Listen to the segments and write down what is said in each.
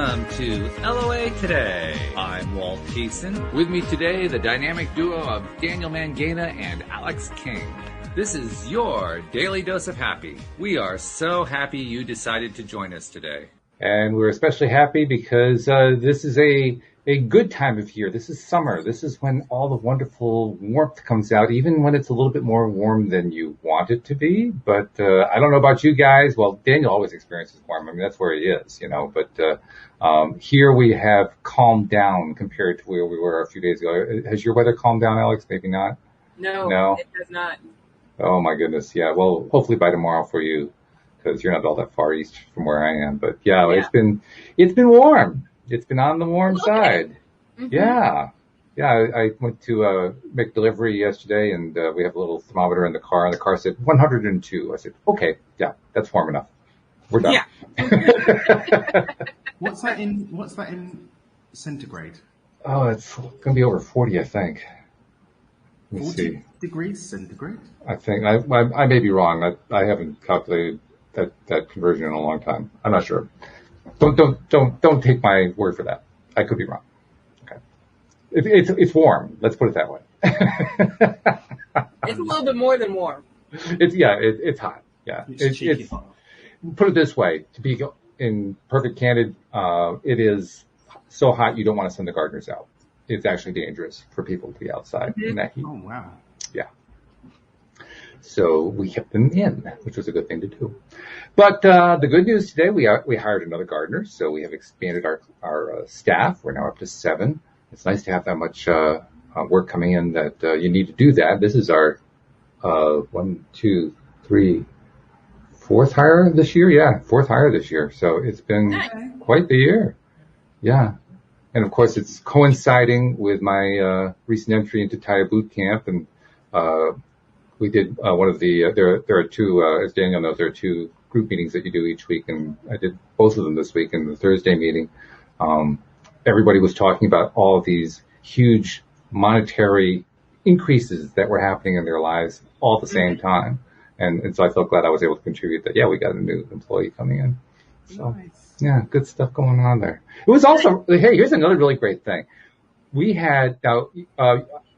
Welcome to LOA Today. I'm Walt Thiessen. With me today, the dynamic duo of Daniel Mangana and Alex King. This is your Daily Dose of Happy. We are so happy you decided to join us today. And we're especially happy because this is a good time of year. This is summer. This is when all the wonderful warmth comes out, even when it's a little bit more warm than you want it to be. But I don't know about you guys. Well, Daniel always experiences warm. I mean, that's where he is, you know. But here we have calmed down compared to where we were a few days ago. Has your weather calmed down, Alex? Maybe not? No, it does not. Oh, my goodness. Yeah, well, hopefully by tomorrow for you, because you're not all that far east from where I am. But yeah. it's been warm. It's been on the warm side. Mm-hmm. Yeah. I went to make delivery yesterday, and we have a little thermometer in the car, and the car said 102. I said, okay, yeah, that's warm enough. We're done. Yeah. What's that in centigrade? Oh, it's going to be over 40, I think. Let me 40 see. degrees centigrade? I think I may be wrong. I haven't calculated that conversion in a long time. I'm not sure. Don't take my word for that. I could be wrong. Okay. It's warm. Let's put it that way. It's a little bit more than warm. It's hot. Yeah. It's hot. Put it this way, to be in perfect candid, it is so hot you don't want to send the gardeners out. It's actually dangerous for people to be outside in that heat. Oh, wow. Yeah. So we kept them in, which was a good thing to do. But the good news today, we hired another gardener, so we have expanded our staff. We're now up to 7. It's nice to have that much work coming in that you need to do that. This is our 4th hire this year. Yeah, 4th hire this year. So it's been quite the year. Yeah. And of course, it's coinciding with my recent entry into TYA boot camp, and we did one of the. There are 2, as Daniel knows, there are 2 group meetings that you do each week, and I did both of them this week. In the Thursday meeting, everybody was talking about all of these huge monetary increases that were happening in their lives all at the same time, and so I felt glad I was able to contribute that. Yeah, we got a new employee coming in. So. Nice. Yeah, good stuff going on there. It was also, hey, here's another really great thing. We had, now,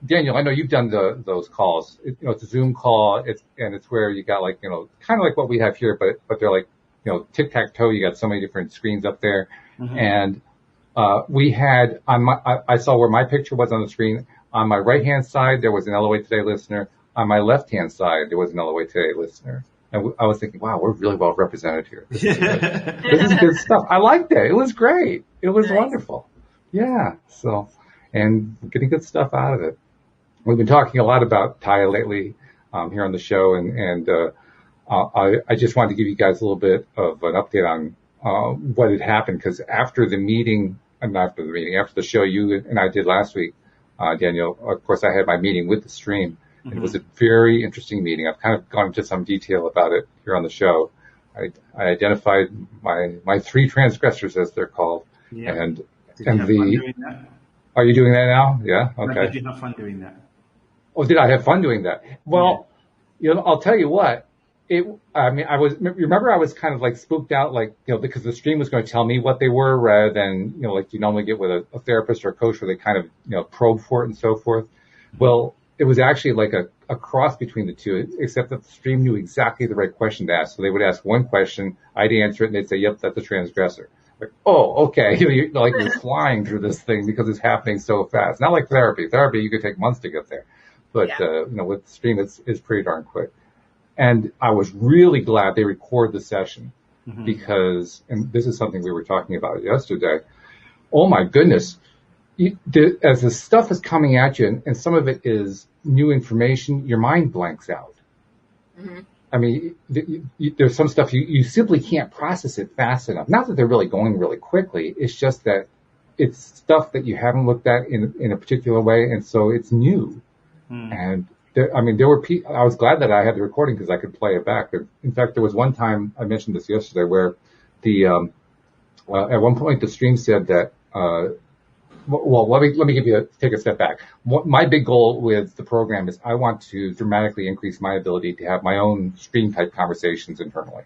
Daniel, I know you've done those calls. It's a Zoom call, it's where you got like, kind of like what we have here, but they're like, tic-tac-toe. You got so many different screens up there. Mm-hmm. And, we had I saw where my picture was on the screen. On my right-hand side, there was an LOA Today listener. On my left-hand side, there was an LOA Today listener. And I was thinking, wow, we're really well represented here. This is good stuff. I liked it. It was great. It was wonderful. Yeah. So, and getting good stuff out of it. We've been talking a lot about TYA lately, here on the show. And I just wanted to give you guys a little bit of an update on, what had happened. Because after the show you and I did last week, Daniel, of course, I had my meeting with the stream. Mm-hmm. It was a very interesting meeting. I've kind of gone into some detail about it here on the show. I identified my 3 transgressors, as they're called. Yeah. Are you doing that now? Yeah. Okay. Did you have fun doing that? Oh, did I have fun doing that? Well, I'll tell you what. I was kind of like spooked out, like, because the stream was going to tell me what they were rather than, like you normally get with a therapist or a coach where they kind of, probe for it and so forth. Well, it was actually like a cross between the 2, except that the stream knew exactly the right question to ask. So they would ask one question, I'd answer it, and they'd say, yep, that's a transgressor. Like, oh, okay. You're flying through this thing because it's happening so fast. Not like therapy. Therapy, you could take months to get there. But, with the stream, it's pretty darn quick. And I was really glad they record the session because, and this is something we were talking about yesterday. Oh my goodness. As the stuff is coming at you, and some of it is new information, your mind blanks out. Mm-hmm. I mean, there's some stuff you simply can't process it fast enough. Not that they're really going really quickly. It's just that it's stuff that you haven't looked at in a particular way, and so it's new. And there were people. I was glad that I had the recording because I could play it back. In fact, there was one time I mentioned this yesterday where at one point the stream said that. Well, let me take a step back. My big goal with the program is I want to dramatically increase my ability to have my own stream type conversations internally.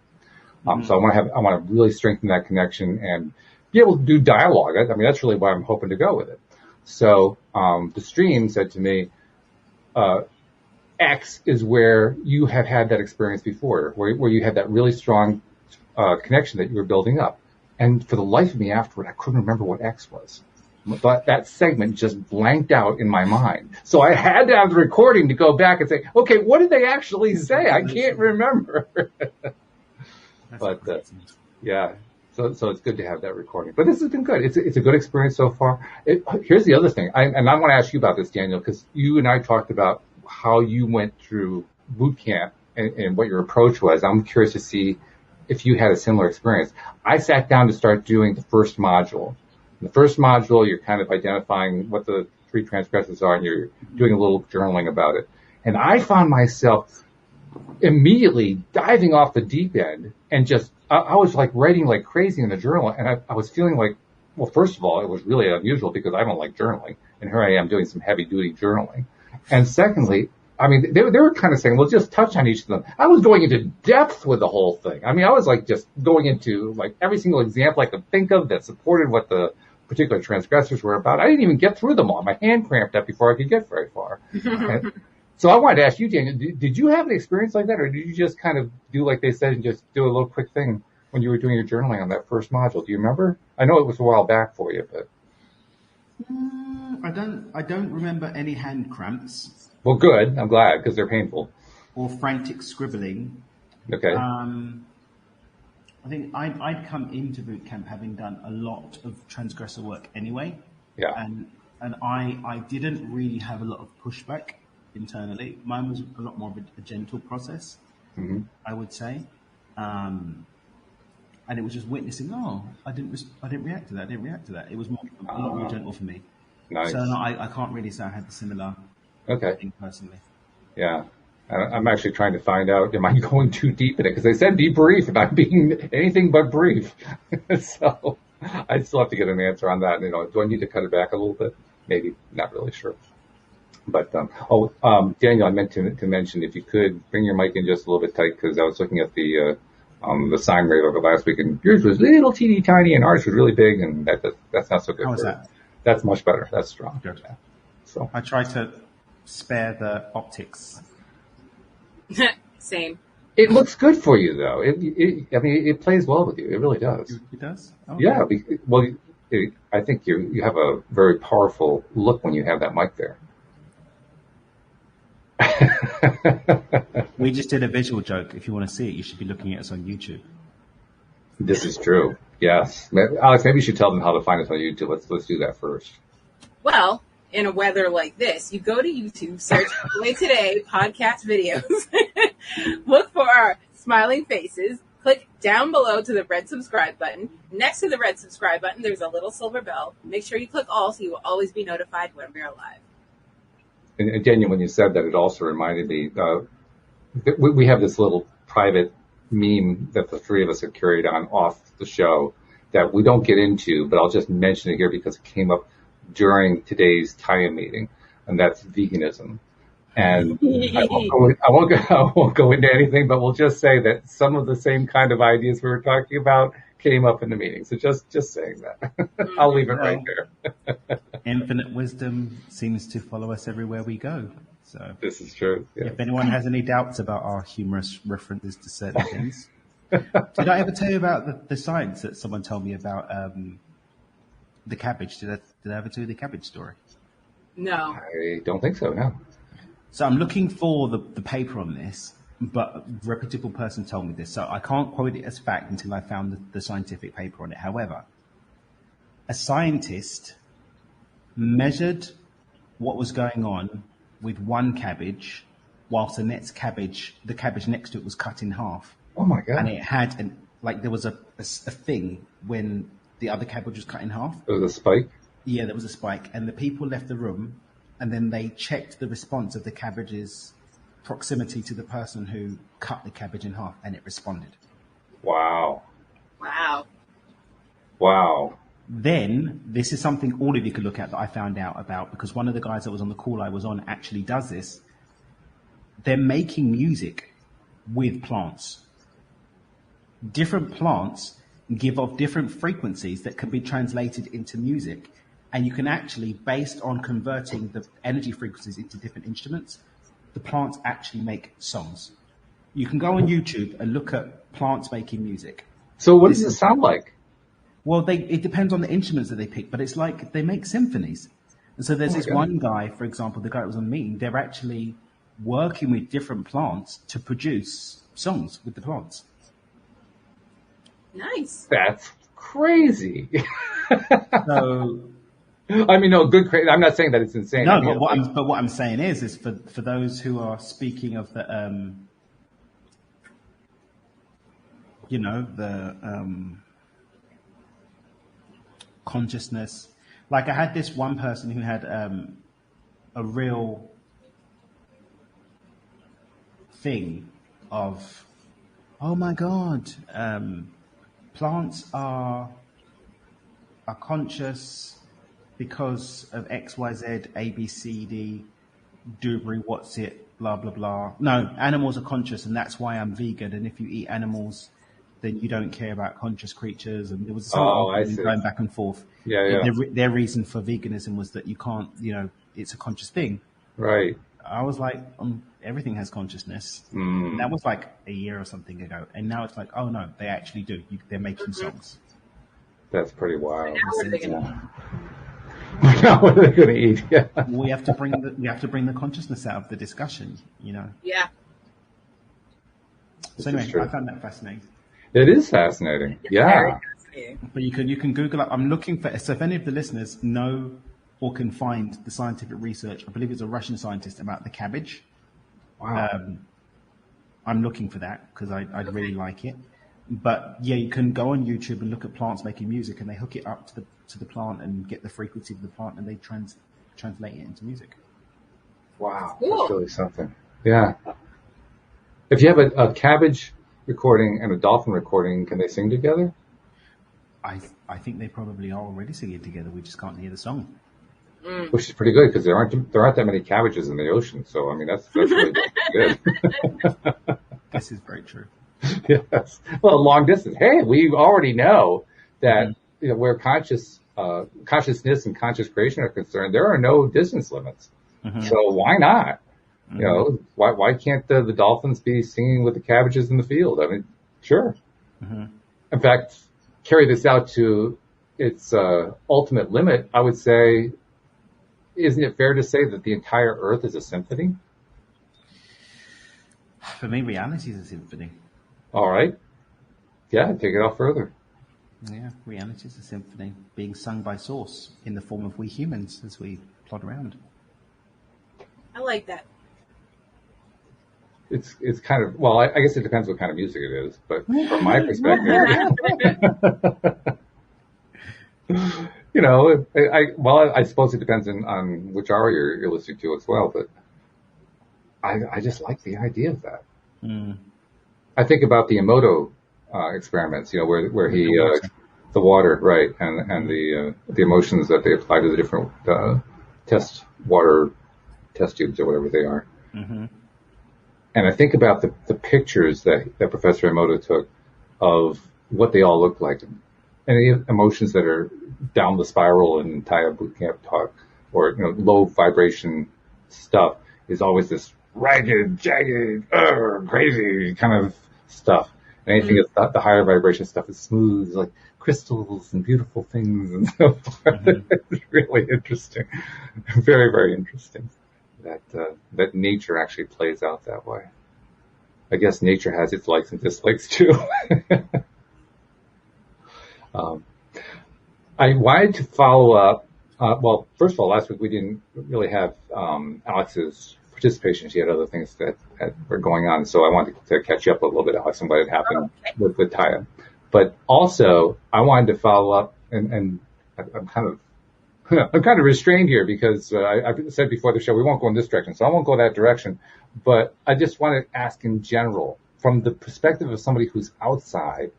So I want to really strengthen that connection and be able to do dialogue. I mean, that's really why I'm hoping to go with it. So the stream said to me, X is where you have had that experience before, where you had that really strong connection that you were building up. And for the life of me afterward, I couldn't remember what X was. But that segment just blanked out in my mind. So I had to have the recording to go back and say, okay, what did they actually say? I can't remember. But yeah, so it's good to have that recording. But this has been good. It's a good experience so far. Here's the other thing, and I want to ask you about this, Daniel, because you and I talked about how you went through boot camp and what your approach was. I'm curious to see if you had a similar experience. I sat down to start doing the first module. In the first module, you're kind of identifying what the 3 transgressors are, and you're doing a little journaling about it. And I found myself immediately diving off the deep end and just, I was like writing like crazy in the journal. And I was feeling like, well, first of all, it was really unusual because I don't like journaling. And here I am doing some heavy duty journaling. And secondly, I mean, they were kind of saying, well, just touch on each of them. I was going into depth with the whole thing. I mean, I was like just going into like every single example I could think of that supported what the particular transgressors were about. I didn't even get through them all. My hand cramped up before I could get very far. So I wanted to ask you, Daniel, did you have an experience like that, or did you just kind of do like they said and just do a little quick thing when you were doing your journaling on that first module? Do you remember? I know it was a while back for you, but I don't remember any hand cramps. Well, good. I'm glad, because they're painful. Or frantic scribbling. Okay. I think I'd come into boot camp having done a lot of transgressor work anyway. Yeah. And I didn't really have a lot of pushback internally. Mine was a lot more of a gentle process, I would say. And it was just witnessing, I didn't react to that. It was a lot more gentle for me. Nice. So no, I can't really say I had the similar thing personally. Yeah. I'm actually trying to find out, am I going too deep in it? Because they said be brief, and I'm being anything but brief. So I still have to get an answer on that. Do I need to cut it back a little bit? Maybe. Not really sure. But, Daniel, I meant to mention, if you could bring your mic in just a little bit tight, because I was looking at the sine wave of it last week, and yours was little teeny tiny, and ours was really big, and that's not so good. How was that? That's much better. That's strong. Good. Yeah. So I try to spare the optics. Same. It looks good for you, though. It plays well with you. It really does. It does? Oh, yeah. Well, I think you have a very powerful look when you have that mic there. We just did a visual joke. If you want to see it, you should be looking at us on YouTube. This is true. Yes. Alex, maybe you should tell them how to find us on YouTube. Let's do that first. Well, in a weather like this, you go to YouTube, search Play Today podcast videos, look for our smiling faces, click down below to the red subscribe button. Next to the red subscribe button, there's a little silver bell. Make sure you click all so you will always be notified when we're live. And Daniel, when you said that, it also reminded me, we have this little private meme that the three of us have carried on off the show that we don't get into, but I'll just mention it here because it came up during today's TYA meeting, and that's veganism. And I won't go into anything, but we'll just say that some of the same kind of ideas we were talking about came up in the meeting. So just saying that. I'll leave it right there. Infinite wisdom seems to follow us everywhere we go. So this is true. Yeah. If anyone has any doubts about our humorous references to certain things, did I ever tell you about the science that someone told me about the cabbage? Did I ever tell you the cabbage story? No. I don't think so, no. So I'm looking for the paper on this, but a reputable person told me this. So I can't quote it as fact until I found the scientific paper on it. However, a scientist measured what was going on with one cabbage whilst the cabbage next to it was cut in half. Oh my God. And it had there was a thing when the other cabbage was cut in half. There was a spike? Yeah, there was a spike. And the people left the room and then they checked the response of the cabbage's proximity to the person who cut the cabbage in half, and it responded. Wow. Then, this is something all of you could look at that I found out about, because one of the guys that was on the call I was on actually does this. They're making music with plants. Different plants give off different frequencies that can be translated into music. And you can actually, based on converting the energy frequencies into different instruments, the plants actually make songs. You can go on YouTube and look at plants making music. So what does it sound like? Well, it depends on the instruments that they pick, but it's like they make symphonies. And so there's one guy, for example, the guy that was on the meeting, they're actually working with different plants to produce songs with the plants. Nice. That's crazy. So, I mean, no, good. I'm not saying that it's insane. No, I mean, but what I'm saying is for those who are speaking of the, consciousness. Like I had this one person who had a real thing of, oh my God, plants are conscious because of X, Y, Z, A, B, C, D, Dubry, what's it, blah, blah, blah. No, animals are conscious and that's why I'm vegan. And if you eat animals, then you don't care about conscious creatures. And there was some going back and forth. Yeah. Their reason for veganism was that you can't, it's a conscious thing. Right. I was like, everything has consciousness. And that was like a year or something ago. And now it's like, oh no, they actually do. They're making songs. That's pretty wild. Now what are they gonna Now what are they going to eat? Yeah. We have to bring the consciousness out of the discussion, Yeah. So anyway, I found that fascinating. It is fascinating. Yeah. Very fascinating. But you can Google up. I'm looking for. So if any of the listeners know or can find the scientific research, I believe it's a Russian scientist about the cabbage. Wow. I'm looking for that because I'd really like it. But yeah, you can go on YouTube and look at plants making music, and they hook it up to the plant and get the frequency of the plant, and they translate it into music. Wow. Cool. That's really something. Yeah. If you have a cabbage recording and a dolphin recording, can they sing together? I think they probably are already singing together. We just can't hear the song. Which is pretty good because there aren't that many cabbages in the ocean. So I mean that's really good. This is very true. Yes. Well, long distance. Hey, we already know that where consciousness and conscious creation are concerned, there are no distance limits. So why not? Why can't the dolphins be singing with the cabbages in the field? I mean, sure. In fact, carry this out to its ultimate limit. I would say, isn't it fair to say that the entire Earth is a symphony? For me, reality is a symphony. All right. Yeah, take it out further. Yeah, reality is a symphony being sung by Source in the form of we humans as we plod around. I like that. It's kind of, well, I guess it depends what kind of music it is, but from my perspective, I suppose it depends on which hour you're listening to as well, but I just like the idea of that. I think about the Emoto experiments, where he the water, right, and the emotions that they apply to the different water test tubes or whatever they are. And I think about the pictures that Professor Emoto took of what they all look like, and the emotions that are down the spiral in TYA boot camp talk, or low vibration stuff, is always this ragged, jagged, crazy kind of stuff. And anything that's the higher vibration stuff is smooth, like crystals and beautiful things and so forth. It's really interesting, very, very interesting. That nature actually plays out that way. I guess nature has its likes and dislikes too. I wanted to follow up. Well, first of all, last week we didn't really have Alex's participation. She had other things that were going on, so I wanted to catch you up a little bit, Alex, on what had happened with TYA. But also, I wanted to follow up, and I'm kind of restrained here because I've said before the show we won't go in this direction, so I won't go that direction. But I just want to ask in general, from the perspective of somebody who's outside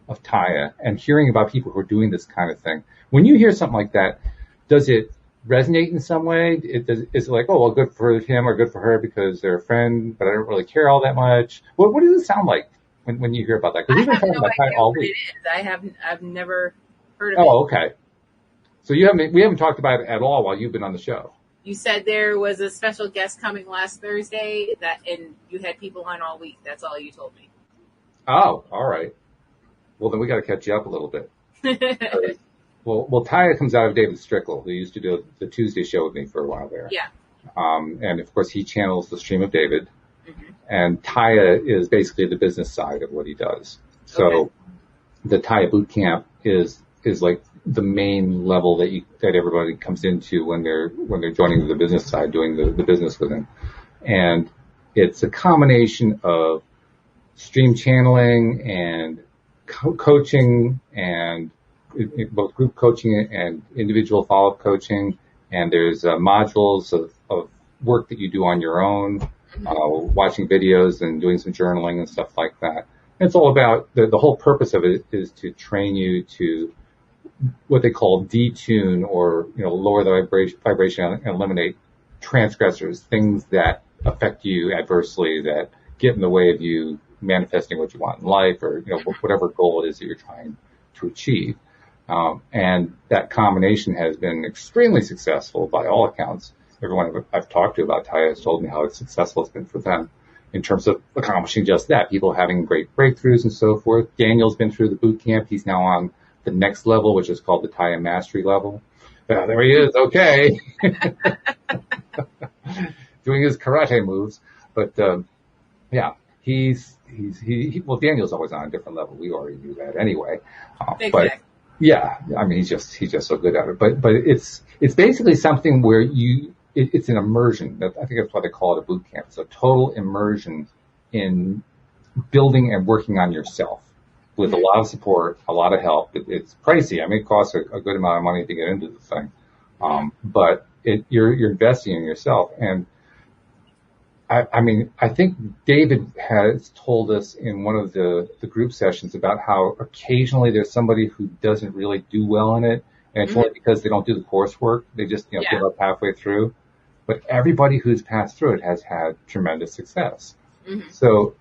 of TYA and hearing about people who are doing this kind of thing, when you hear something like that, does it resonate in some way? Is it like, oh, well, good for him or good for her because they're a friend, but I don't really care all that much? What does it sound like when you hear about that? I Because we've been have talking no about TYA idea all what it week. is. I've never heard of it. Oh, okay. So we haven't talked about it at all while you've been on the show. You said there was a special guest coming last Thursday and you had people on all week. That's all you told me. Oh, all right. Well, then we got to catch you up a little bit. Well, Taya comes out of David Strickle, who used to do the Tuesday show with me for a while there. Yeah. And of course, he channels the stream of David. Mm-hmm. And Taya is basically the business side of what he does. So the Taya boot camp is like the main level that everybody comes into when they're joining the business side, doing the business with him. And it's a combination of stream channeling and coaching and both group coaching and individual follow-up coaching. And there's modules of work that you do on your own, watching videos and doing some journaling and stuff like that. And it's all about the whole purpose of it is to train you to what they call detune or, lower the vibration and eliminate transgressors, things that affect you adversely, that get in the way of you manifesting what you want in life or, whatever goal it is that you're trying to achieve. And that combination has been extremely successful by all accounts. Everyone I've talked to about TYA has told me how successful it's been for them in terms of accomplishing just that, people having great breakthroughs and so forth. Daniel's been through the boot camp. He's now on the next level, which is called the TYA Mastery level. There he is. Okay. Doing his karate moves. But, yeah, well, Daniel's always on a different level. We already knew that anyway. But yeah, I mean, he's just so good at it. But it's basically something where it's an immersion. I think that's why they call it a boot camp. It's a total immersion in building and working on yourself with a lot of support, a lot of help. It's pricey. I mean, it costs a good amount of money to get into the thing. But you're investing in yourself. And I think David has told us in one of the group sessions about how occasionally there's somebody who doesn't really do well in it. And it's only because they don't do the coursework. They just, give up halfway through. But everybody who's passed through it has had tremendous success. Mm-hmm. So,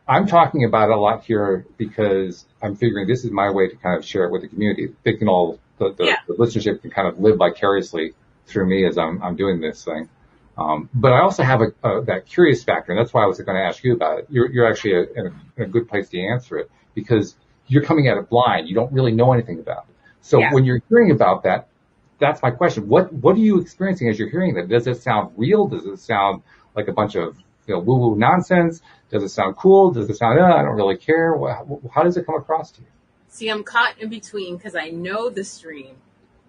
I'm talking about it a lot here because I'm figuring this is my way to kind of share it with the community. They can all, the listenership can kind of live vicariously through me as I'm doing this thing. But I also have that curious factor, and that's why I was going to ask you about it. You're actually in a good place to answer it because you're coming at it blind. You don't really know anything about it. So when you're hearing about that, that's my question. What are you experiencing as you're hearing that? Does it sound real? Does it sound like a bunch of woo-woo nonsense? Does it sound cool? Does it sound, I don't really care? How does it come across to you? See, I'm caught in between because I know the stream,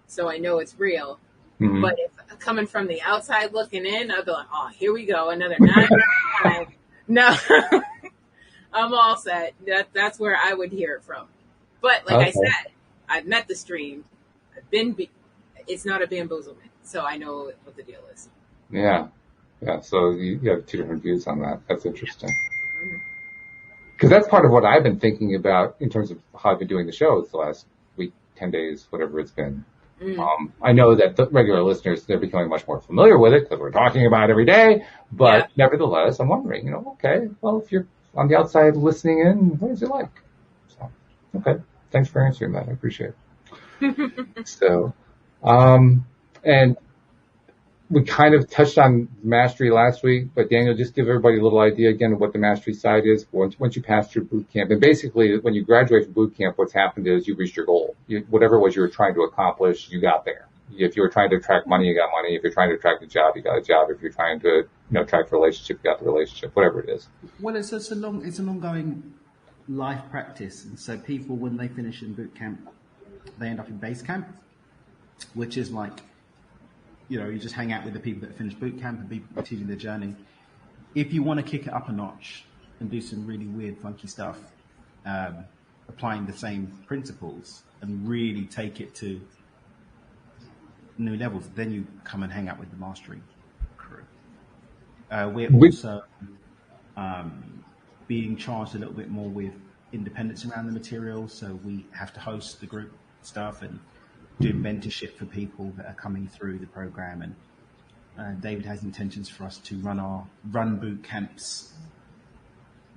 so I know it's real. Mm-hmm. But if coming from the outside looking in, I'd be like, oh, here we go, another 9. No, I'm all set. That's where I would hear it from. But like I said, I've met the stream. It's not a bamboozlement, so I know what the deal is. Yeah. So you have two different views on that. That's interesting. Because that's part of what I've been thinking about in terms of how I've been doing the shows the last week, 10 days, whatever it's been. I know that the regular listeners, they're becoming much more familiar with it because we're talking about it every day. But nevertheless, I'm wondering, okay, well, if you're on the outside listening in, what is it like? So, okay. Thanks for answering that. I appreciate it. So, and we kind of touched on mastery last week, but Daniel, just give everybody a little idea again of what the mastery side is once you pass through boot camp. And basically, when you graduate from boot camp, what's happened is you reached your goal. Whatever it was you were trying to accomplish, you got there. If you were trying to attract money, you got money. If you're trying to attract a job, you got a job. If you're trying to attract a relationship, you got the relationship. Whatever it is. Well, it's an ongoing life practice, and so people, when they finish in boot camp, they end up in base camp, which is like, you just hang out with the people that finish boot camp and be continuing their journey. If you want to kick it up a notch and do some really weird, funky stuff, applying the same principles and really take it to new levels, then you come and hang out with the mastery crew. We're also being charged a little bit more with independence around the material, so we have to host the group stuff and do mentorship for people that are coming through the program. And David has intentions for us to run boot camps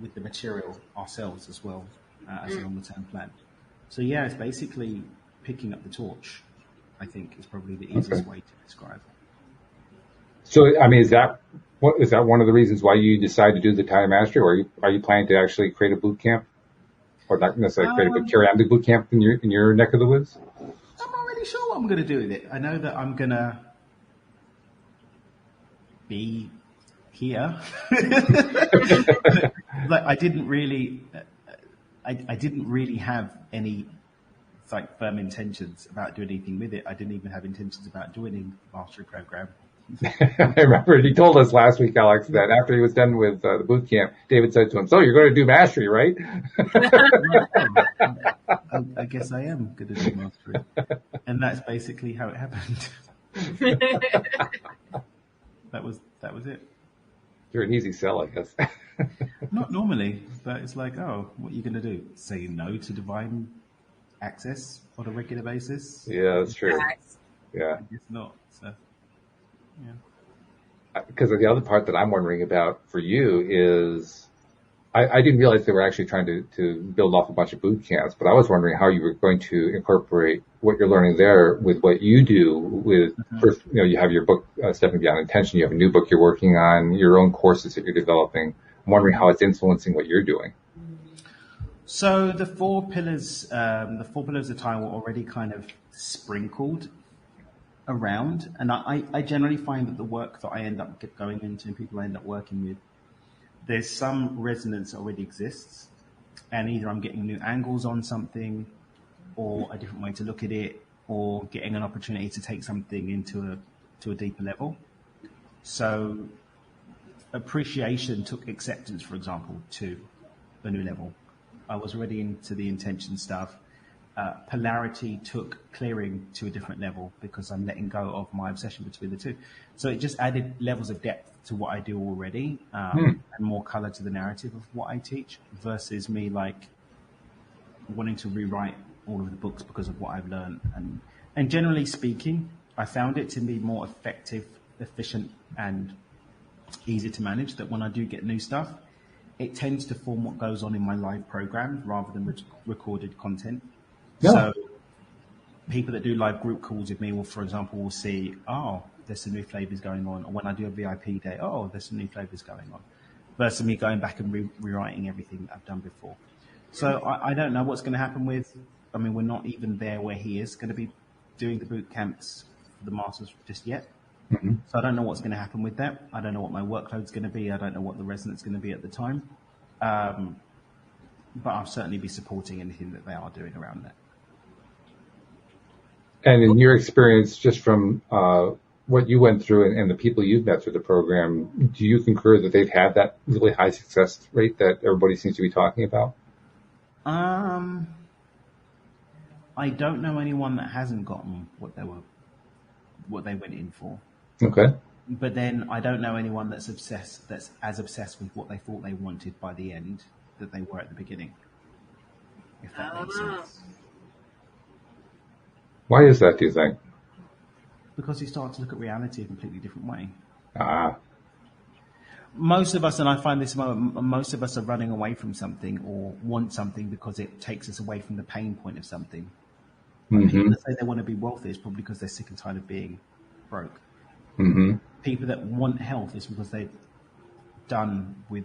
with the material ourselves as well as a longer term plan. So yeah, it's basically picking up the torch. I think is probably the easiest way to describe it. So, I mean, is that one of the reasons why you decided to do the TYA Mastery, or are you planning to actually create a boot camp, or not necessarily create a keramtic boot camp in your neck of the woods? I'm not really sure what I'm going to do with it. I know that I'm going to be here. Like I didn't really have any like firm intentions about doing anything with it. I didn't even have intentions about joining the mastery program. I remember he told us last week, Alex, that after he was done with the boot camp, David said to him, "So you're going to do mastery, right?" I guess I am going to do mastery, and that's basically how it happened. That was it. You're an easy sell, I guess. Not normally, but it's like, oh, what are you going to do? Say no to divine access on a regular basis? Yeah, that's true. Yeah. I guess not. So, yeah. Because the other part that I'm wondering about for you is, I didn't realize they were actually trying to build off a bunch of boot camps, but I was wondering how you were going to incorporate what you're learning there with what you do with, first, you have your book, Stepping Beyond Intention, you have a new book you're working on, your own courses that you're developing. I'm wondering how it's influencing what you're doing. So the four pillars of TYA were already kind of sprinkled around, and I generally find that the work that I end up going into and people I end up working with, there's some resonance that already exists, and either I'm getting new angles on something or a different way to look at it, or getting an opportunity to take something into a deeper level. So appreciation took acceptance, for example, to a new level. I was already into the intention stuff. Polarity took clearing to a different level because I'm letting go of my obsession between the two. So it just added levels of depth to what I do already, and more color to the narrative of what I teach, versus me like wanting to rewrite all of the books because of what I've learned. And generally speaking, I found it to be more effective, efficient, and easy to manage, that when I do get new stuff, it tends to form what goes on in my live program rather than recorded content. Yeah. So people that do live group calls with me will, for example, will see, oh, there's some new flavors going on. Or when I do a VIP day, oh, there's some new flavors going on. Versus me going back and rewriting everything that I've done before. So I don't know what's going to happen with, we're not even there where he is going to be doing the boot camps for the masters just yet. Mm-hmm. So I don't know what's going to happen with that. I don't know what my workload's going to be. I don't know what the resonance is going to be at the time. But I'll certainly be supporting anything that they are doing around that. And in your experience, just from what you went through and the people you've met through the program, do you concur that they've had that really high success rate that everybody seems to be talking about? I don't know anyone that hasn't gotten what they went in for. Okay. But then I don't know anyone that's as obsessed with what they thought they wanted by the end that they were at the beginning. If that makes sense. Why is that, do you think? Because you start to look at reality a completely different way. Most of us, and I find this moment, most of us are running away from something or want something because it takes us away from the pain point of something. Mm-hmm. People that say they want to be wealthy is probably because they're sick and tired of being broke. Mm-hmm. People that want health is because they've done with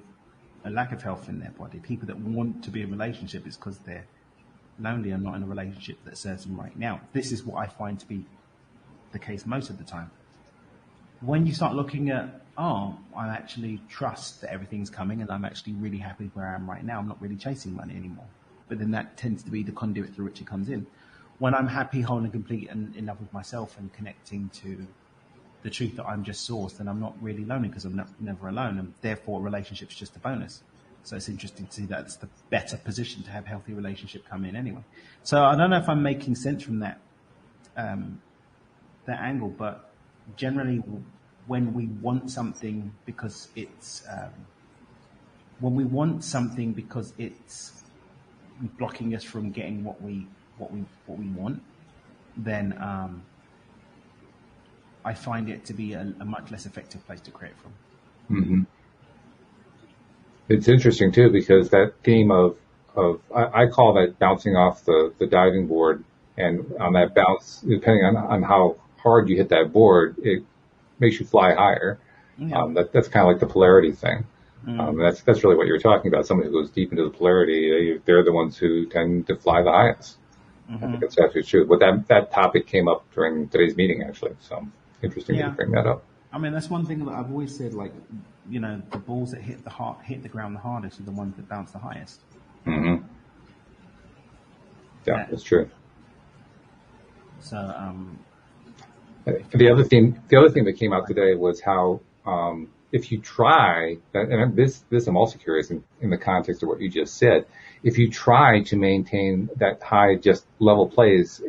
a lack of health in their body. People that want to be in a relationship is because they're lonely and not in a relationship that serves them right now. This is what I find to be the case most of the time. When you start looking at, I actually trust that everything's coming and I'm actually really happy where I am right now. I'm not really chasing money anymore. But then that tends to be the conduit through which it comes in. When I'm happy, whole and complete and in love with myself and connecting to the truth that I'm just sourced, then I'm not really lonely because I'm never alone. And therefore, a relationship's just a bonus. So it's interesting to see that it's the better position to have a healthy relationship come in anyway. So I don't know if I'm making sense from that angle, but generally when we want something because it's blocking us from getting what we want, then I find it to be a much less effective place to create from. Mm-hmm. It's interesting too, because that theme I call that bouncing off the diving board, and on that bounce, depending on how hard you hit that board, it makes you fly higher. Yeah. That's kind of like the polarity thing. Mm. That's really what you're talking about. Somebody who goes deep into the polarity, they're the ones who tend to fly the highest. I think that's actually true. But that topic came up during today's meeting, actually. So interesting that you Yeah. bring that up. I mean, that's one thing that I've always said. Like, the balls that hit the ground the hardest are the ones that bounce the highest. hmm Yeah, Yeah. that's true. So, The other thing that came out today was how if you try, and this I'm also curious in the context of what you just said, if you try to maintain that high just level plays,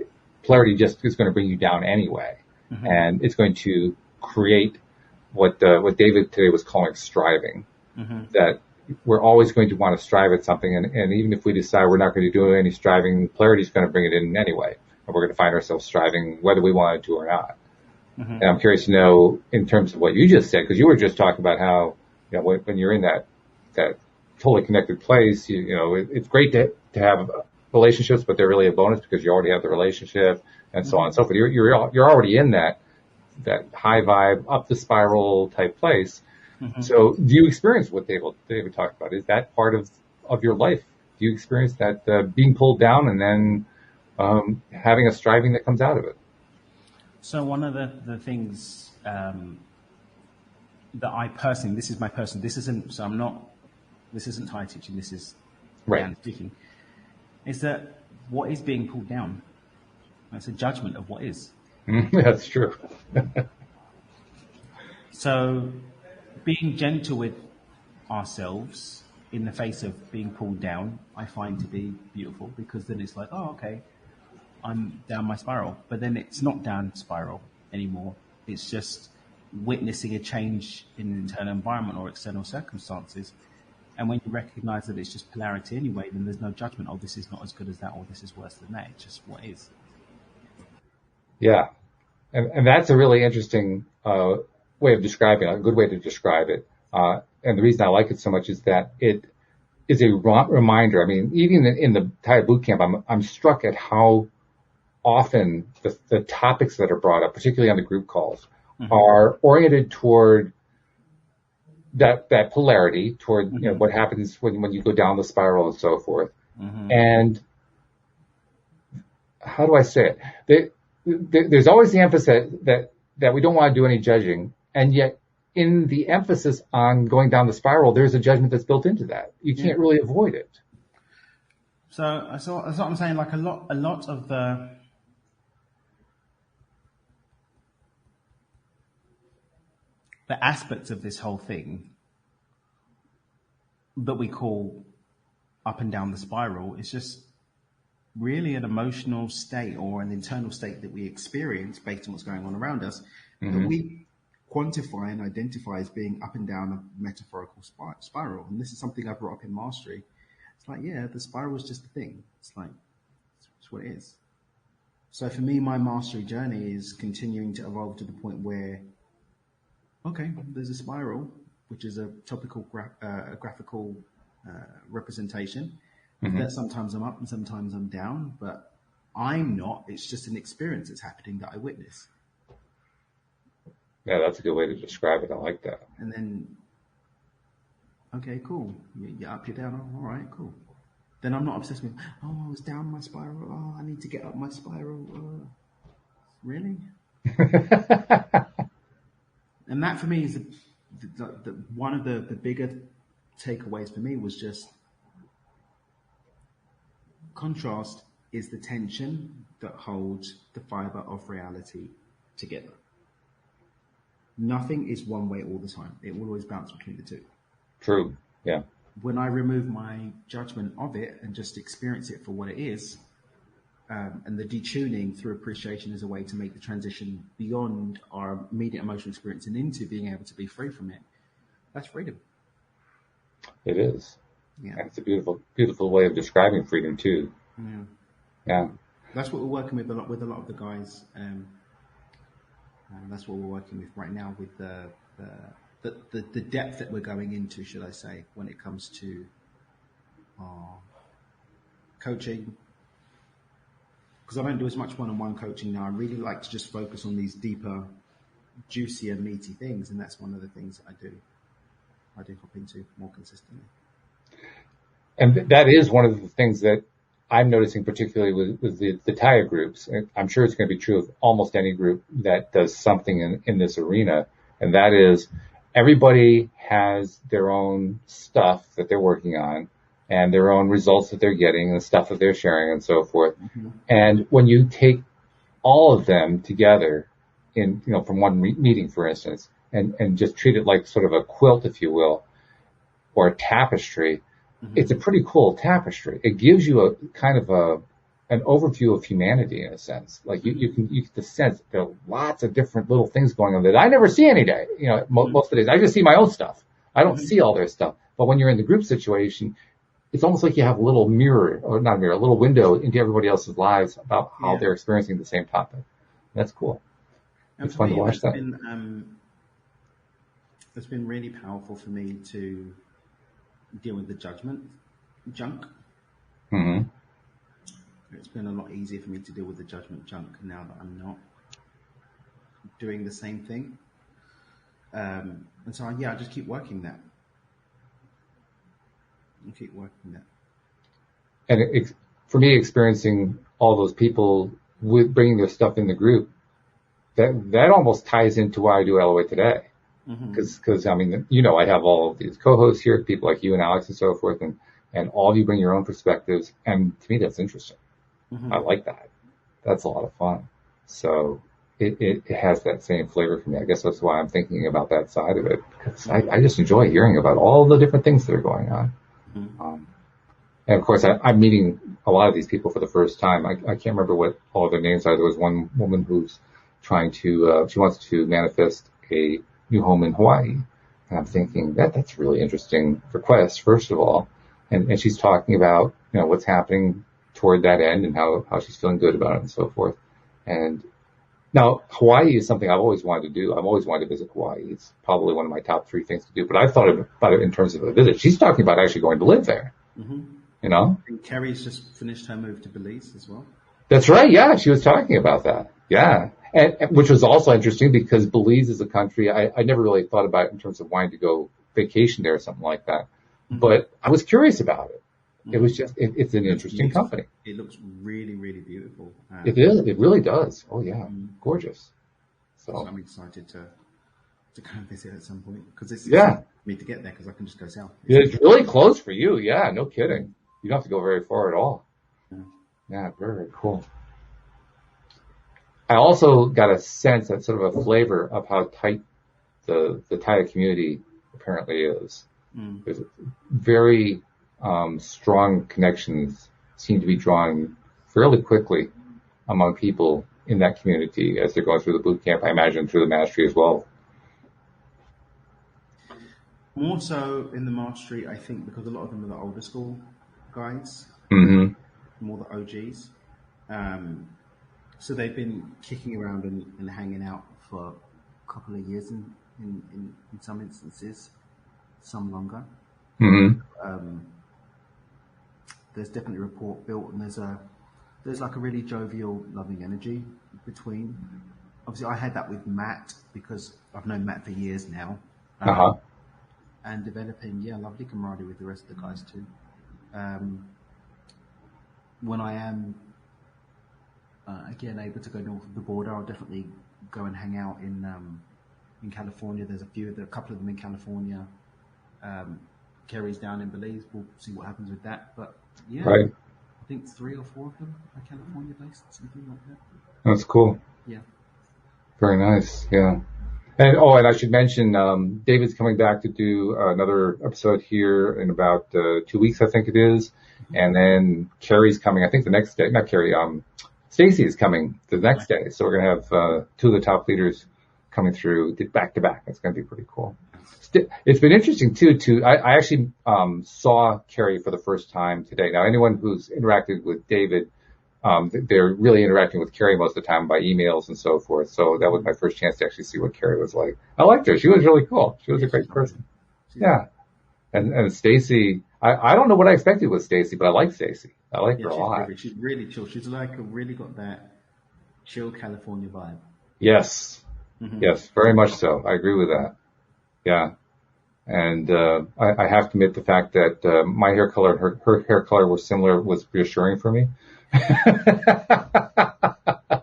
polarity just is going to bring you down anyway, and it's going to create what David today was calling striving. That we're always going to want to strive at something, and even if we decide we're not going to do any striving, polarity is going to bring it in anyway, and we're going to find ourselves striving whether we want to or not. And I'm curious to know, in terms of what you just said, because you were just talking about how, when you're in that totally connected place, it's great to have relationships, but they're really a bonus because you already have the relationship and so on and so forth. You're already in that high vibe, up the spiral type place. So do you experience what David talked about? Is that part of your life? Do you experience that being pulled down and then having a striving that comes out of it? So one of the things that I personally, this isn't Thai teaching, this is Right. Dan speaking, is that what is being pulled down? It's a judgment of what is. That's true. So being gentle with ourselves in the face of being pulled down, I find to be beautiful, because then it's like, oh, okay, I'm down my spiral. But then it's not down spiral anymore. It's just witnessing a change in the internal environment or external circumstances. And when you recognize that it's just polarity anyway, then there's no judgment. Oh, this is not as good as that, or this is worse than that. It's just what is. Yeah. And that's a really interesting way of describing it, a good way to describe it. And the reason I like it so much is that it is a reminder. I mean, even in the Thai boot camp, I'm struck at how often the topics that are brought up, particularly on the group calls, are oriented toward that polarity, toward what happens when you go down the spiral and so forth. And how do I say it? There's always the emphasis that we don't want to do any judging, and yet in the emphasis on going down the spiral, there's a judgment that's built into that. You can't really avoid it. So that's what I'm saying. Like a lot of the aspects of this whole thing that we call up and down the spiral is just really an emotional state or an internal state that we experience based on what's going on around us, that we quantify and identify as being up and down a metaphorical spiral. And this is something I brought up in mastery. It's like, yeah, the spiral is just a thing. It's like, it's what it is. So for me, my mastery journey is continuing to evolve to the point where, okay, there's a spiral, which is a topical graphical representation. That sometimes I'm up and sometimes I'm down, but I'm not. It's just an experience that's happening that I witness. Yeah, that's a good way to describe it. I like that. And then, okay, cool. You're up, you're down. Oh, all right, cool. Then I'm not obsessed with, oh, I was down my spiral. Oh, I need to get up my spiral. Really? And that for me is one of the bigger takeaways for me was just contrast is the tension that holds the fiber of reality together. Nothing is one way all the time. It will always bounce between the two. True. Yeah. When I remove my judgment of it and just experience it for what it is, and the detuning through appreciation is a way to make the transition beyond our immediate emotional experience and into being able to be free from it, that's freedom. It is. Yeah. And it's a beautiful, beautiful way of describing freedom too. Yeah. Yeah. That's what we're working with a lot of the guys. That's what we're working with right now with the the depth that we're going into, should I say, when it comes to coaching. Because I don't do as much one-on-one coaching now. I really like to just focus on these deeper, juicier, meaty things, and that's one of the things that I do hop into more consistently. And that is one of the things that I'm noticing, particularly with the TYA groups. And I'm sure it's going to be true of almost any group that does something in this arena. And that is everybody has their own stuff that they're working on and their own results that they're getting and the stuff that they're sharing and so forth. Mm-hmm. And when you take all of them together from one meeting, for instance, and just treat it like sort of a quilt, if you will, or a tapestry, mm-hmm. It's a pretty cool tapestry. It gives you a kind of an overview of humanity in a sense. Like you get the sense there are lots of different little things going on that I never see any day. Most of the days I just see my own stuff. I don't see all their stuff. But when you're in the group situation, it's almost like you have a little mirror, or not a mirror, a little window into everybody else's lives about how they're experiencing the same topic. That's cool. And it's fun to watch that. It's been really powerful for me to deal with the judgment junk. Mm-hmm. It's been a lot easier for me to deal with the judgment junk now that I'm not doing the same thing. And so, I just keep working that. And for me, experiencing all those people with bringing their stuff in the group, that almost ties into why I do LOA today. Because I mean, I have all of these co-hosts here, people like you and Alex and so forth, and all of you bring your own perspectives. And to me, that's interesting. Mm-hmm. I like that. That's a lot of fun. So it has that same flavor for me. I guess that's why I'm thinking about that side of it, because I just enjoy hearing about all the different things that are going on. Mm-hmm. And of course, I'm meeting a lot of these people for the first time. I can't remember what all of their names are. There was one woman who's trying to, she wants to manifest a new home in Hawaii. And I'm thinking that's a really interesting request, first of all. And she's talking about, what's happening toward that end and how she's feeling good about it and so forth. And now Hawaii is something I've always wanted to do. I've always wanted to visit Hawaii. It's probably one of my top 3 things to do, but I've thought about it in terms of a visit. She's talking about actually going to live there. Mm-hmm. And Kerry's just finished her move to Belize as well. That's right. Yeah. She was talking about that. Yeah. And which was also interesting because Belize is a country I never really thought about in terms of wanting to go vacation there or something like that. Mm-hmm. But I was curious about it. Mm-hmm. It was just, it's an interesting company. It looks really, really beautiful. It is. It really does. Oh yeah. Mm-hmm. Gorgeous. So I'm excited to go and visit at some point because it's for me to get there because I can just go south. It's really close for you. Yeah. No kidding. You don't have to go very far at all. Yeah. Very, very cool. I also got a sense, that sort of a flavor of how tight the TYA community apparently is. Mm. There's very strong connections seem to be drawn fairly quickly among people in that community as they're going through the boot camp. I imagine through the mastery as well. More so in the mastery, I think, because a lot of them are the older school guys, more the OGs. So they've been kicking around and hanging out for a couple of years in some instances, some longer. Mm-hmm. There's definitely a rapport built, and there's like a really jovial, loving energy between. Obviously, I had that with Matt because I've known Matt for years now, and developing lovely camaraderie with the rest of the guys too. When I am again able to go north of the border, I'll definitely go and hang out in California. There's a couple of them in California. Kerry's down in Belize. We'll see what happens with that. But right. I think 3 or 4 of them are California based, something like that. That's cool. Yeah. Very nice. Yeah. And I should mention, David's coming back to do another episode here in about 2 weeks, I think it is. And then Kerry's coming, I think the next day, not Kerry, Stacy is coming the next day. So we're going to have 2 of the top leaders coming through back to back. It's going to be pretty cool. It's been interesting too, I actually saw Kerry for the first time today. Now anyone who's interacted with David they're really interacting with Carrie most of the time by emails and so forth. So that was my first chance to actually see what Carrie was like. I liked her. She was really cool. She was a great person. Yeah. And Stacy, I don't know what I expected with Stacy, but I like Stacy. I like her a lot. She's really chill. She's like really got that chill California vibe. Yes. Yes, very much so. I agree with that. Yeah. And I have to admit the fact that my hair color and her hair color were similar was reassuring for me. Are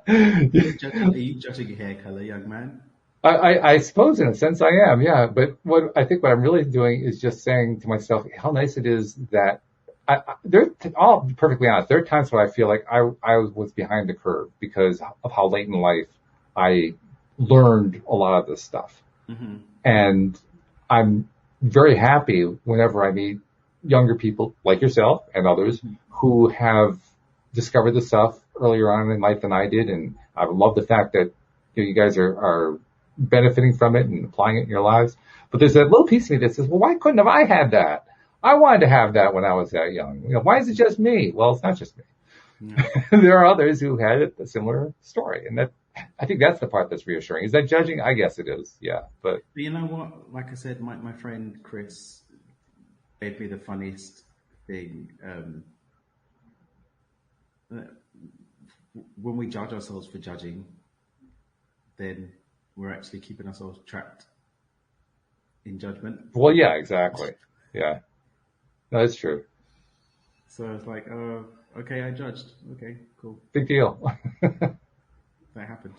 you judging your hair color, young man? I suppose in a sense I am, yeah. But what I'm really doing is just saying to myself how nice it is that I'll be perfectly honest. There are times when I feel like I was behind the curve because of how late in life I learned a lot of this stuff. And I'm very happy whenever I meet younger people like yourself and others who have discovered the stuff earlier on in life than I did. And I love the fact that you guys are benefiting from it and applying it in your lives. But there's that little piece of me that says, well, why couldn't have I had that? I wanted to have that when I was that young. Why is it just me? Well, it's not just me. Yeah. There are others who had a similar story. And I think that's the part that's reassuring. Is that judging? I guess it is. Yeah. But you know what? Like I said, my friend Chris gave me the funniest thing. When we judge ourselves for judging, then we're actually keeping ourselves trapped in judgment. Well, yeah, exactly. Yeah. No, that's true. So it's like, oh, okay, I judged. Okay, cool. Big deal. That happened.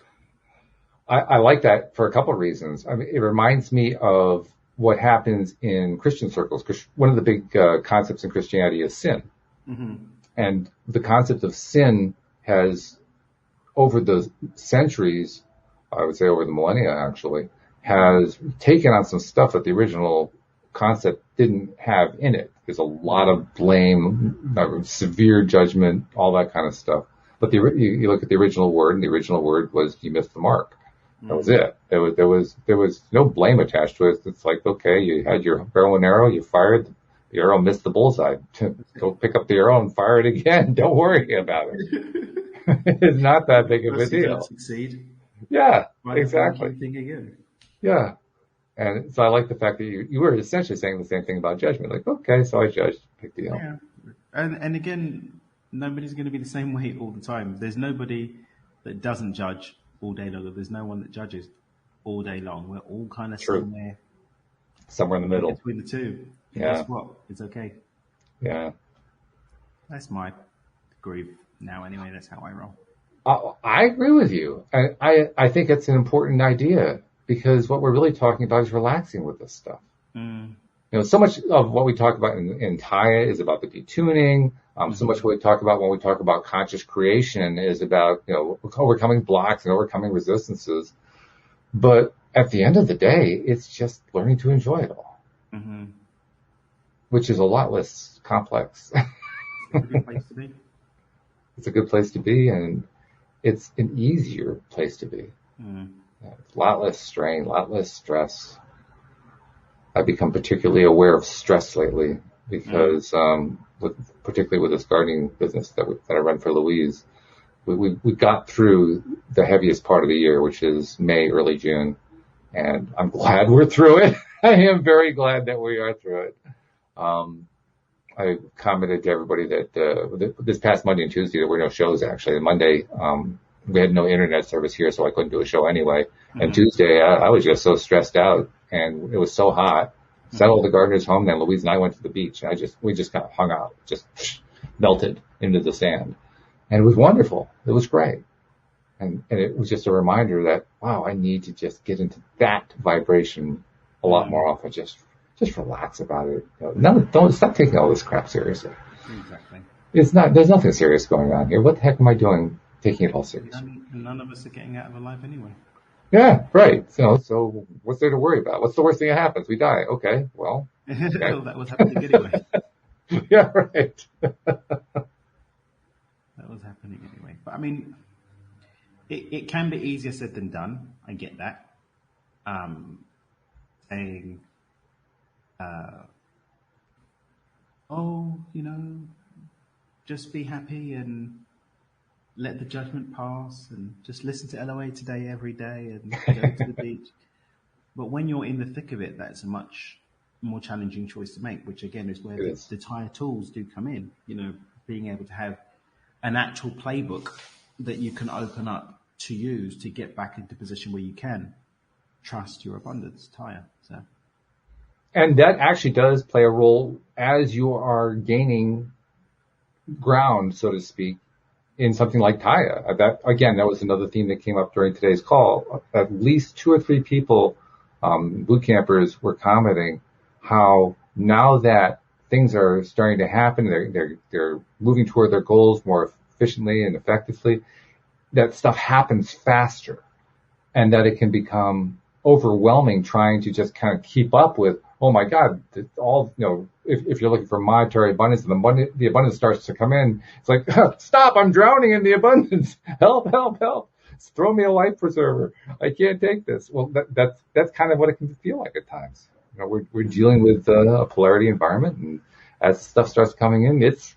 I like that for a couple of reasons. I mean, it reminds me of what happens in Christian circles, because one of the big concepts in Christianity is sin. And the concept of sin has, over the centuries, I would say over the millennia actually, has taken on some stuff that the original concept didn't have in it. There's a lot of blame, severe judgment, all that kind of stuff. But you look at the original word, and the original word was you missed the mark. That was it. There was no blame attached to it. It's like, okay, you had your bow and arrow, you fired, the arrow missed the bullseye. Go pick up the arrow and fire it again. Don't worry about it. It's not that big of a deal. Succeed. Yeah, exactly. Think again. Yeah. And so I like the fact that you were essentially saying the same thing about judgment. Like, okay, so I judged. Big deal. Yeah. And again, nobody's going to be the same way all the time. There's nobody that doesn't judge all day long. There's no one that judges all day long. We're all kind of somewhere in the middle between the two. Yeah. Guess what? It's okay. Yeah. That's my groove now. Anyway, that's how I roll. I agree with you. I think it's an important idea because what we're really talking about is relaxing with this stuff. So much of what we talk about in TYA is about the detuning. So much what we talk about when we talk about conscious creation is about, overcoming blocks and overcoming resistances. But at the end of the day, it's just learning to enjoy it all, which is a lot less complex. It's a good place to be. It's a good place to be, and it's an easier place to be. A lot less strain, a lot less stress. I've become particularly aware of stress lately because, particularly with this gardening business that I run for Louise, we got through the heaviest part of the year, which is May, early June, and I'm glad we're through it. I am very glad that we are through it. I commented to everybody that this past Monday and Tuesday there were no shows actually. And Monday, we had no internet service here, so I couldn't do a show anyway. And Tuesday, I was just so stressed out, and it was so hot. Sent all the gardeners home. Then Louise and I went to the beach. And we just kind of hung out, just melted into the sand, and it was wonderful. It was great, and it was just a reminder that wow, I need to just get into that vibration a lot more often. Just relax about it. Don't stop taking all this crap seriously. Exactly. It's not. There's nothing serious going on here. What the heck am I doing? Taking it all seriously. None of us are getting out of a life anyway. Yeah, right. So what's there to worry about? What's the worst thing that happens? We die. Okay, well. Okay. Well, that was happening anyway. Yeah, right. That was happening anyway. But I mean, it can be easier said than done. I get that. Saying, just be happy and let the judgment pass and just listen to LOA Today every day and go to the beach. But when you're in the thick of it, that's a much more challenging choice to make, which again is where the TYA tools do come in. You know, being able to have an actual playbook that you can open up to use to get back into position where you can trust your abundance, TYA. So. And that actually does play a role as you are gaining ground, so to speak, in something like TYA. That was another theme that came up during today's call. At least 2 or 3 people, boot campers, were commenting how now that things are starting to happen, they're moving toward their goals more efficiently and effectively, that stuff happens faster, and that it can become overwhelming trying to just kind of keep up with, oh my God, all, you know, if you're looking for monetary abundance and the abundance starts to come in, it's like, stop, I'm drowning in the abundance. Help, help, help. Throw me a life preserver. I can't take this. Well, that's kind of what it can feel like at times. You know, we're dealing with a polarity environment, and as stuff starts coming in, it's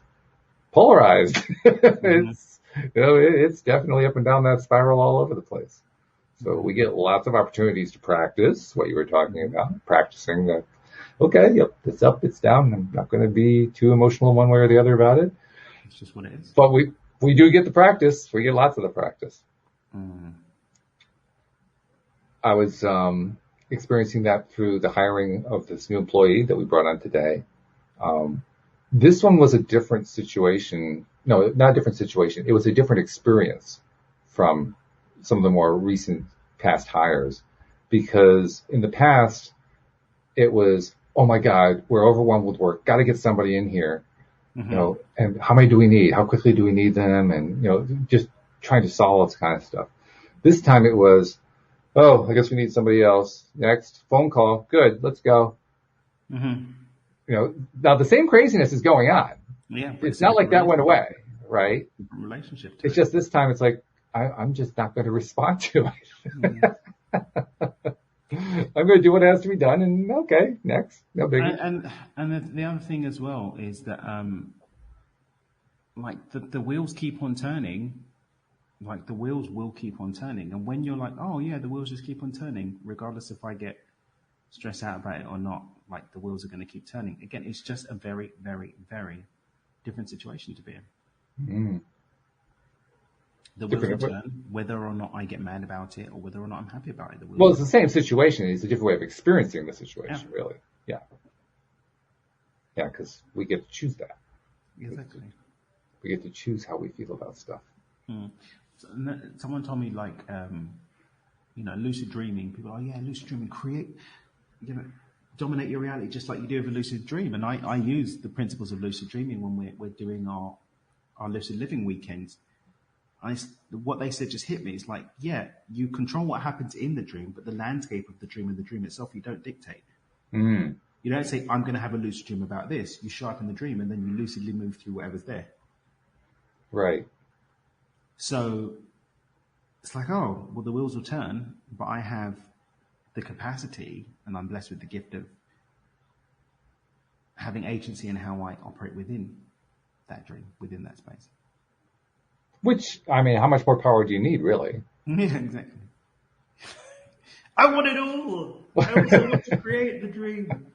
polarized. It's definitely up and down that spiral all over the place. So we get lots of opportunities to practice what you were talking about, practicing that. Okay, yep, it's up, it's down. I'm not going to be too emotional one way or the other about it. It's just what it is. But we do get the practice. We get lots of the practice. I was experiencing that through the hiring of this new employee that we brought on today. This one was a different situation. No, not a different situation. It was a different experience from some of the more recent past hires, because in the past it was, oh my God, we're overwhelmed with work. Got to get somebody in here, you know, and how many do we need? How quickly do we need them? And, you know, just trying to solve all this kind of stuff. This time it was, oh, I guess we need somebody else. Next phone call. Good. Let's go. You know, now the same craziness is going on. Yeah. It's not like that went away, right? Relationship. It's just this time it's like, I'm just not going to respond to it. I'm going to do what has to be done, and okay, next, no biggie. And the other thing as well is that, like the wheels keep on turning, like the wheels will keep on turning. And when you're like, oh yeah, the wheels just keep on turning, regardless if I get stressed out about it or not, like the wheels are going to keep turning. Again, it's just a very, very, very different situation to be in. The wheels will turn, whether or not I get mad about it or whether or not I'm happy about it. Well, it's the same situation. It's a different way of experiencing the situation, really. Yeah. Yeah, because we get to choose that. Exactly. We get to choose how we feel about stuff. So, someone told me, like, you know, lucid dreaming. People are, lucid dreaming, create, you know, dominate your reality just like you do with a lucid dream. And I use the principles of lucid dreaming when we're doing our lucid living weekends. What they said just hit me. It's like, you control what happens in the dream, but the landscape of the dream and the dream itself, you don't dictate. You don't say, I'm going to have a lucid dream about this. You show up in the dream and then you lucidly move through whatever's there. Right. So it's like, oh, well, the wheels will turn, but I have the capacity, and I'm blessed with the gift of having agency in how I operate within that dream, within that space. Which, I mean, how much more power do you need, really? Yeah, exactly. I want it all. I also want to create the dream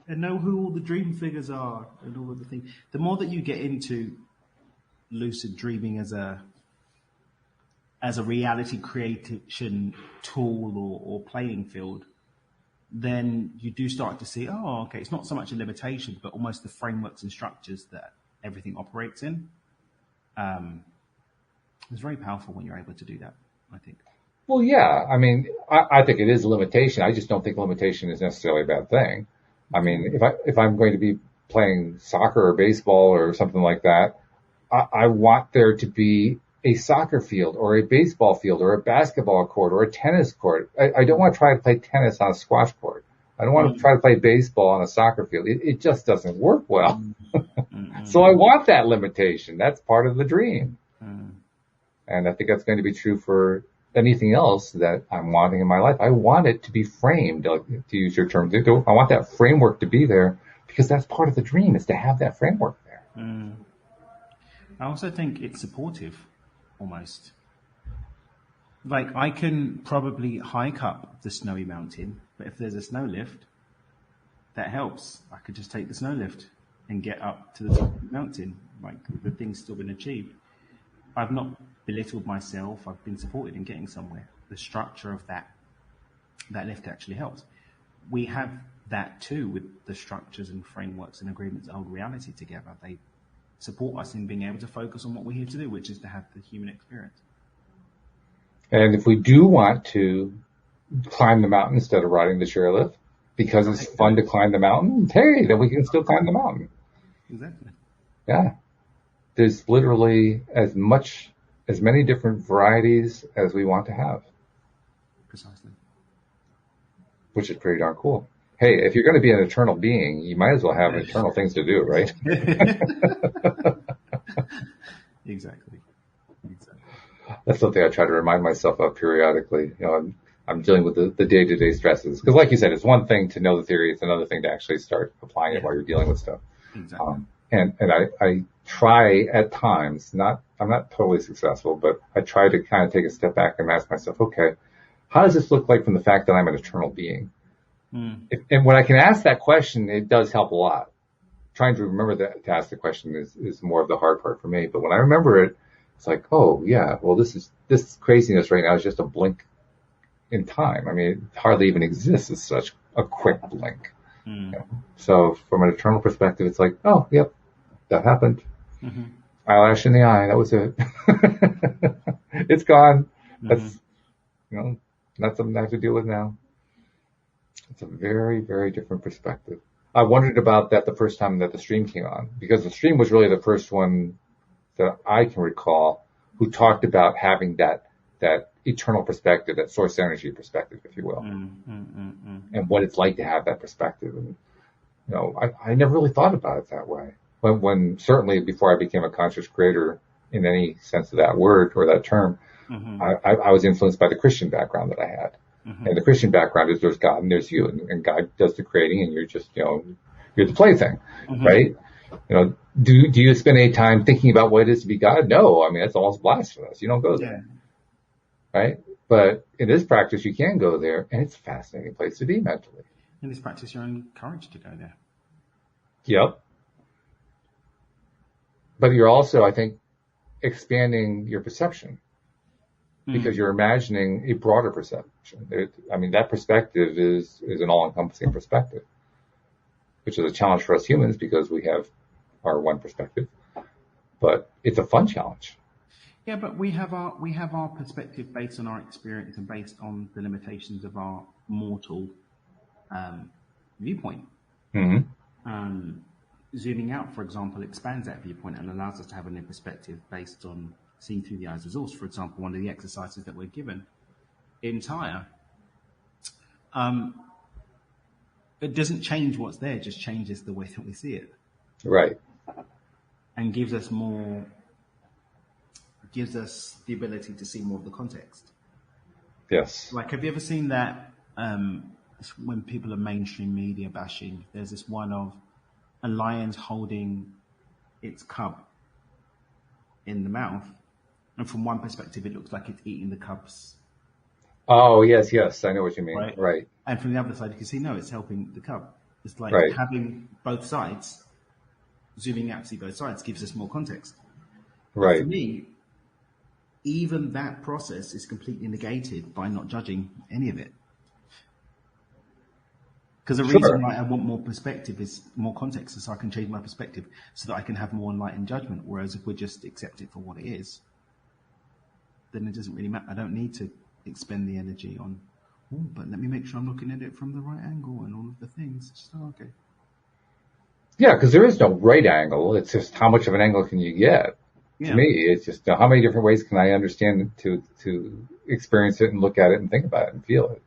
and know who all the dream figures are and all of the things. The more that you get into lucid dreaming as a reality creation tool or playing field, then you do start to see, oh, okay, it's not so much a limitation, but almost the frameworks and structures that everything operates in. It's very powerful when you're able to do that, I think. Well, yeah. I mean, I think it is a limitation. I just don't think limitation is necessarily a bad thing. I mean, if I'm going to be playing soccer or baseball or something like that, I want there to be a soccer field or a baseball field or a basketball court or a tennis court. I don't want to try to play tennis on a squash court. I don't want to try to play baseball on a soccer field. It just doesn't work well. So I want that limitation. That's part of the dream. And I think that's going to be true for anything else that I'm wanting in my life. I want it to be framed, to use your term. I want that framework to be there because that's part of the dream, is to have that framework there. I also think it's supportive, almost. Like, I can probably hike up the snowy mountain, but if there's a snow lift, that helps. I could just take the snow lift and get up to the top of the mountain. Like, the thing's still been achieved. I've not belittled myself. I've been supported in getting somewhere. The structure of that lift actually helps. We have that too with the structures and frameworks and agreements that hold reality together. They support us in being able to focus on what we're here to do, which is to have the human experience. And if we do want to climb the mountain instead of riding the chairlift, because it's fun to climb the mountain, hey, then we can still climb the mountain. Exactly. Yeah. There's literally as many different varieties as we want to have. Precisely. Which is pretty darn cool. Hey, if you're going to be an eternal being, you might as well have eternal things to do, right? Exactly. That's something I try to remind myself of periodically. I'm dealing with the day-to-day stresses. Because like you said, it's one thing to know the theory. It's another thing to actually start applying it while you're dealing with stuff. Exactly. And I try at times, I'm not totally successful, but I try to kind of take a step back and ask myself, okay, how does this look like from the fact that I'm an eternal being? And when I can ask that question, it does help a lot. Trying to remember to ask the question is more of the hard part for me. But when I remember it, it's like, oh yeah, well this craziness right now is just a blink in time. I mean, it hardly even exists as such a quick blink. So from an eternal perspective, it's like, oh, yep, that happened. Eyelash in the eye, that was it. It's gone. That's, not something I have to deal with now. It's a very, very different perspective. I wondered about that the first time that the stream came on, because the stream was really the first one that I can recall who talked about having that eternal perspective, that source energy perspective, if you will, and what it's like to have that perspective. And, I never really thought about it that way. When certainly before I became a conscious creator in any sense of that word or that term, I was influenced by the Christian background that I had. And the Christian background is there's God and there's you, and God does the creating, and you're just, you're the plaything, right? Do you spend any time thinking about what it is to be God? No, I mean, that's almost blasphemous. You don't go there, right? But in this practice, you can go there, and it's a fascinating place to be mentally. In this practice, you're encouraged to go there. Yep. But you're also, I think, expanding your perception. Because you're imagining a broader perception. That perspective is an all-encompassing perspective, which is a challenge for us humans because we have our one perspective. But it's a fun challenge. Yeah, but we have our perspective based on our experience and based on the limitations of our mortal viewpoint. Zooming out, for example, expands that viewpoint and allows us to have a new perspective based on seen through the eyes of source. For example, one of the exercises that we're given in TYA, it doesn't change what's there, it just changes the way that we see it. Right. And gives us the ability to see more of the context. Yes. Like, have you ever seen that when people are mainstream media bashing, there's this one of a lion's holding its cub in the mouth, and from one perspective it looks like it's eating the cubs. Oh, yes, I know what you mean. Right. And from the other side you can see, no, it's helping the cub. It's like having both sides, zooming out to see both sides gives us more context. Right. For me, even that process is completely negated by not judging any of it. Because the reason why I want more perspective is more context, so I can change my perspective so that I can have more enlightened judgment. Whereas if we just accept it for what it is, then it doesn't really matter. I don't need to expend the energy on, but let me make sure I'm looking at it from the right angle and all of the things. It's just, okay. Yeah, because there is no right angle. It's just how much of an angle can you get? Yeah. To me, it's just how many different ways can I understand to experience it and look at it and think about it and feel it.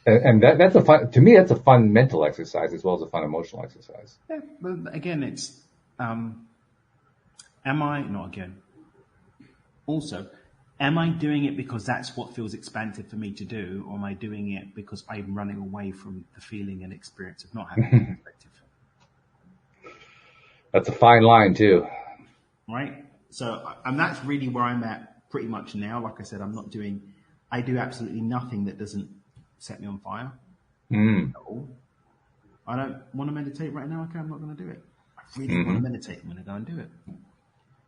And that's that's a fun mental exercise as well as a fun emotional exercise. Yeah, but again, it's, am I doing it because that's what feels expansive for me to do, or am I doing it because I'm running away from the feeling and experience of not having a perspective? That's a fine line too. Right? So, and that's really where I'm at pretty much now. Like I said, I do absolutely nothing that doesn't set me on fire. Mm. At all. I don't want to meditate right now. Okay, I'm not going to do it. I really want to meditate. I'm going to go and do it.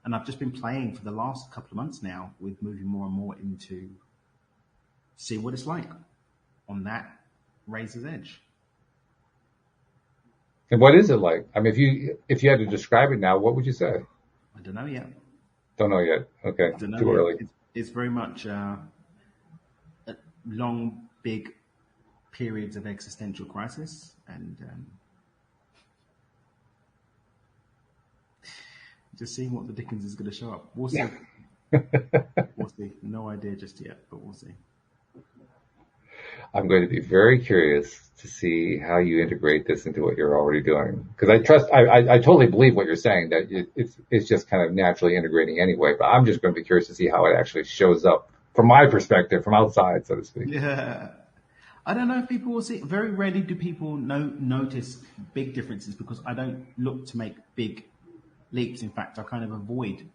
And I've just been playing for the last couple of months now with moving more and more into see what it's like on that razor's edge. And what is it like? I mean, if you had to describe it now, what would you say? I don't know yet. Don't know yet. Okay, too early. It's very much long, big periods of existential crisis, and just seeing what the Dickens is going to show up. We'll see. We'll see. No idea just yet, but we'll see. I'm going to be very curious to see how you integrate this into what you're already doing. Because I totally believe what you're saying, that it's just kind of naturally integrating anyway, but I'm just going to be curious to see how it actually shows up from my perspective, from outside, so to speak. Yeah. I don't know if people will see. Very rarely do people notice big differences because I don't look to make big leaps. In fact, I kind of avoid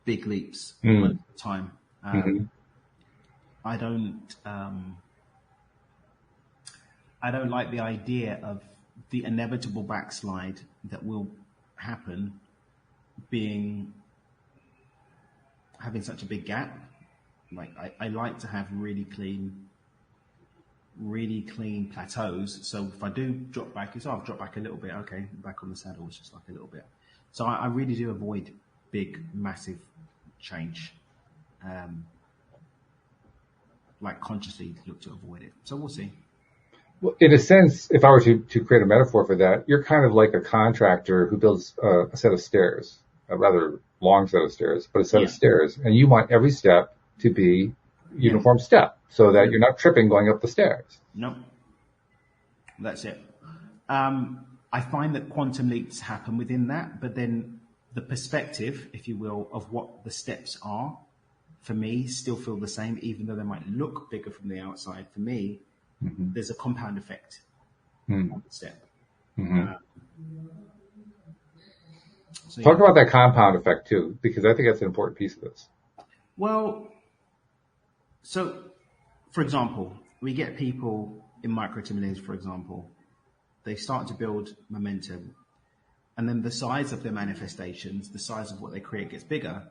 big leaps most of the time. I don't like the idea of the inevitable backslide that will happen having such a big gap. Like I like to have really clean plateaus. So if I do drop back, I'll drop back a little bit. Okay, back on the saddle. It's just like a little bit. So I really do avoid big, massive change. Like consciously look to avoid it. So we'll see. Well, in a sense, if I were to create a metaphor for that, you're kind of like a contractor who builds a set of stairs, a rather long set of stairs, but a set of stairs, and you want every step to be uniform step so that you're not tripping going up the stairs. No, that's it. I find that quantum leaps happen within that, but then the perspective, if you will, of what the steps are, for me, still feel the same, even though they might look bigger from the outside. For me, there's a compound effect on the step. So, talk about that compound effect too, because I think that's an important piece of this. Well, so, for example, we get people in micro-timidity, for example, they start to build momentum, and then the size of their manifestations, the size of what they create gets bigger,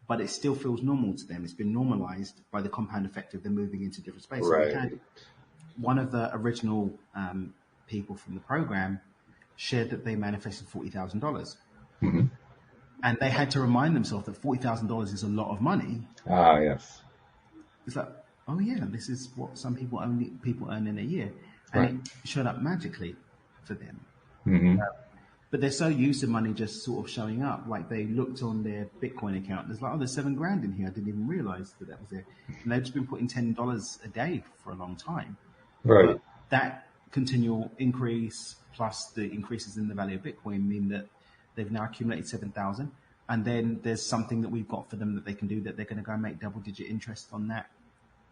but it still feels normal to them. It's been normalized by the compound effect of them moving into different spaces. Right. One of the original people from the program shared that they manifested $40,000. And they had to remind themselves that $40,000 is a lot of money. Ah, yes. It's like, oh yeah, this is what some people earn in a year. And it showed up magically for them. But they're so used to money just sort of showing up. Like they looked on their Bitcoin account. There's like, oh, there's $7,000 in here. I didn't even realize that was there. And they've just been putting $10 a day for a long time. Right. But that continual increase plus the increases in the value of Bitcoin mean that they've now accumulated 7,000. And then there's something that we've got for them that they can do, that they're going to go and make double-digit interest on that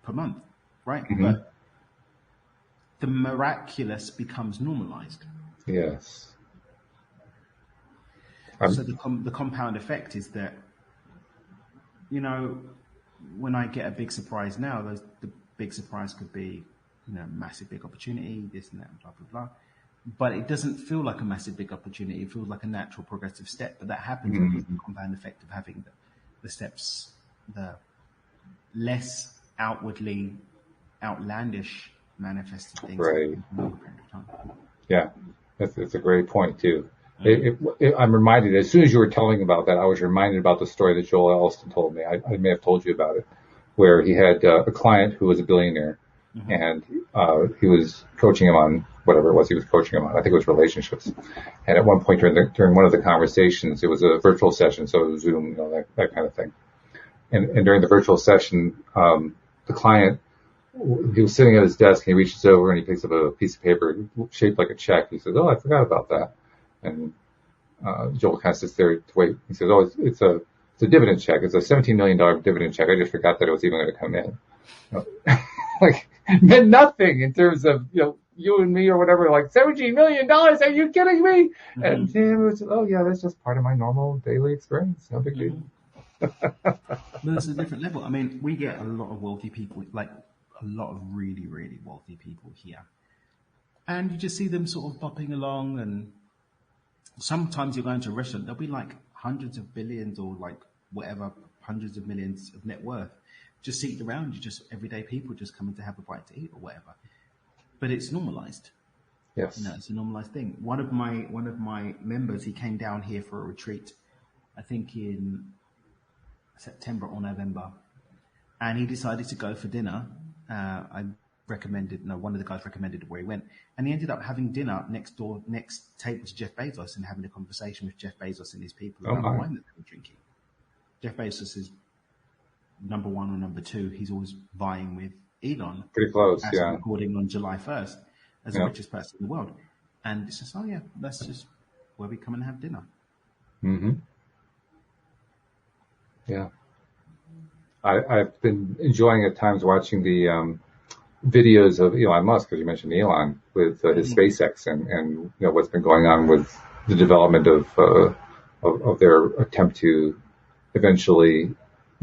per month, right? But the miraculous becomes normalized. Yes. So the compound effect is that, you know, when I get a big surprise now, the big surprise could be, you know, massive big opportunity, this and that, blah, blah, blah. But it doesn't feel like a massive big opportunity. It feels like a natural progressive step. But that happens because of the compound effect of having the steps, the less outwardly outlandish manifested things. Right. Time. Yeah, that's a great point too. I'm reminded, as soon as you were telling about that, I was reminded about the story that Joel Elston told me. I may have told you about it, where he had a client who was a billionaire, and he was coaching him on whatever it was he was coaching him on. I think it was relationships. And at one point during one of the conversations, it was a virtual session, so Zoom, you know, that kind of thing. And during the virtual session, the client, he was sitting at his desk, and he reaches over and he picks up a piece of paper shaped like a check. He says, "Oh, I forgot about that." And Joel kind of sits there to wait. He says, "Oh, it's a dividend check. It's a $17 million dividend check. I just forgot that it was even going to come in." Like, it meant nothing in terms of, you know, you and me or whatever, like $17 million. Are you kidding me? Mm-hmm. And Tim was, oh yeah, that's just part of my normal daily experience. No big deal. There's a different level. I mean, we get a lot of wealthy people, like a lot of really, really wealthy people here. And you just see them sort of bopping along, and sometimes you're going to a restaurant, there'll be like hundreds of billions or like whatever, hundreds of millions of net worth just seated around you, just everyday people just coming to have a bite to eat or whatever. But it's normalized. Yes. It's a normalized thing. One of my members, he came down here for a retreat, I think in September or November, and he decided to go for dinner. One of the guys recommended where he went, next table to Jeff Bezos, and having a conversation with Jeff Bezos and his people about the wine that they were drinking. Jeff Bezos is number one or number two. He's always vying with Elon. Pretty close, yeah. Recording on July 1st as the richest person in the world. And it's just, that's just where we come and have dinner. Mm-hmm. Yeah. I've been enjoying at times watching the videos of Elon Musk, as you mentioned Elon, with his SpaceX and what's been going on with the development of their attempt to eventually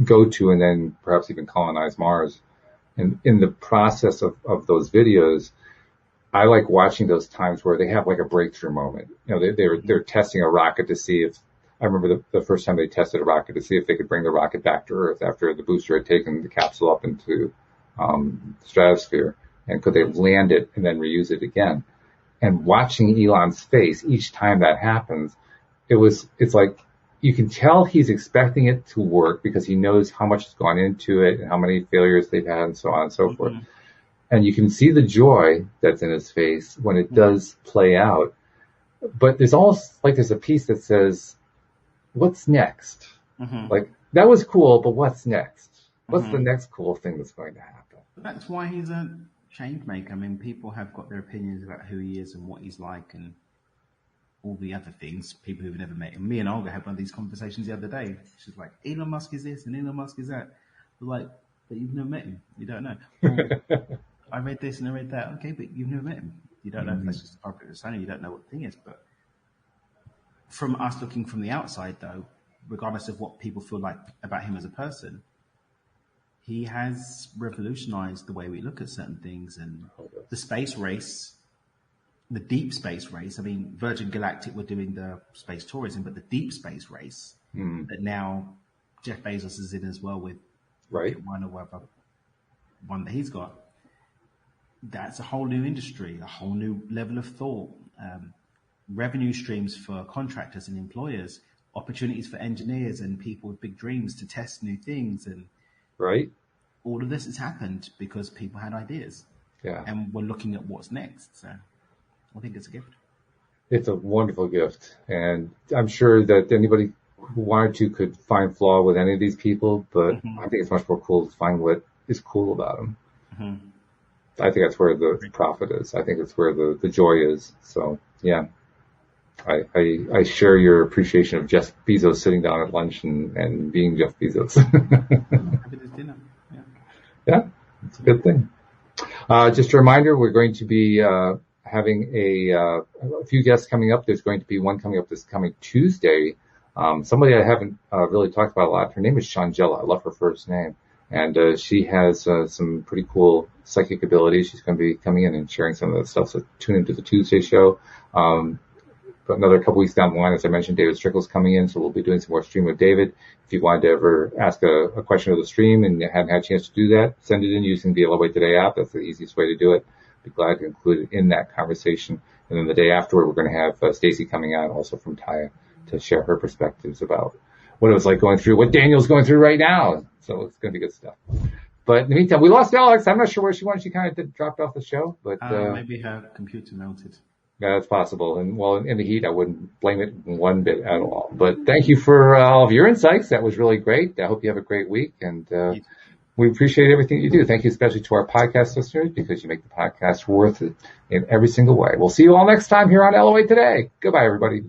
go to and then perhaps even colonize Mars. And in the process of those videos, I like watching those times where they have like a breakthrough moment. They're testing a rocket to see if, I remember the first time they tested a rocket to see if they could bring the rocket back to Earth after the booster had taken the capsule up into the stratosphere, and could they land it and then reuse it again. And watching Elon's face each time that happens, it's like you can tell he's expecting it to work because he knows how much has gone into it and how many failures they've had and so on and so forth. And you can see the joy that's in his face when it does play out. But there's almost like there's a piece that says, what's next? Like, that was cool, but what's next? What's the next cool thing that's going to happen? That's why he's a change maker. I mean, people have got their opinions about who he is and what he's like and all the other things, people who've never met him. Me and Olga had one of these conversations the other day. She's like, Elon Musk is this and Elon Musk is that. We're like, but you've never met him. You don't know. Well, I read this and I read that. Okay, but you've never met him. You don't know if that's just appropriate understanding. You don't know what the thing is. But from us looking from the outside, though, regardless of what people feel like about him as a person, he has revolutionized the way we look at certain things. And the space race, the deep space race, I mean, Virgin Galactic were doing the space tourism, but the deep space race that now Jeff Bezos is in as well with one or whatever, one that he's got, that's a whole new industry, a whole new level of thought, revenue streams for contractors and employers, opportunities for engineers and people with big dreams to test new things. And all of this has happened because people had ideas. Yeah. And we're looking at what's next. So I think it's a gift. It's a wonderful gift. And I'm sure that anybody who wanted to could find flaw with any of these people, but I think it's much more cool to find what is cool about them. I think that's where the profit is. I think it's where the joy is. So, yeah. I share your appreciation of Jeff Bezos sitting down at lunch and being Jeff Bezos. Happy to dinner. Yeah, it's a good thing. Just a reminder, we're going to be having a few guests coming up. There's going to be one coming up this coming Tuesday. Somebody I haven't really talked about a lot. Her name is Shangela. I love her first name. And she has some pretty cool psychic abilities. She's going to be coming in and sharing some of that stuff. So tune into the Tuesday show. But another couple weeks down the line, as I mentioned, David Strickle's coming in, so we'll be doing some more stream with David. If you wanted to ever ask a question of the stream and you haven't had a chance to do that, send it in using the LOA Today app. That's the easiest way to do it. Be glad to include it in that conversation. And then the day afterward, we're going to have Stacy coming out also from TYA to share her perspectives about what it was like going through what Daniel's going through right now. So it's going to be good stuff. But in the meantime, we lost Alex. I'm not sure where she went. She kind of dropped off the show. But maybe her computer melted. Yeah, that's possible. And well, in the heat, I wouldn't blame it one bit at all. But thank you for all of your insights. That was really great. I hope you have a great week. And we appreciate everything you do. Thank you especially to our podcast listeners because you make the podcast worth it in every single way. We'll see you all next time here on LOA Today. Goodbye, everybody.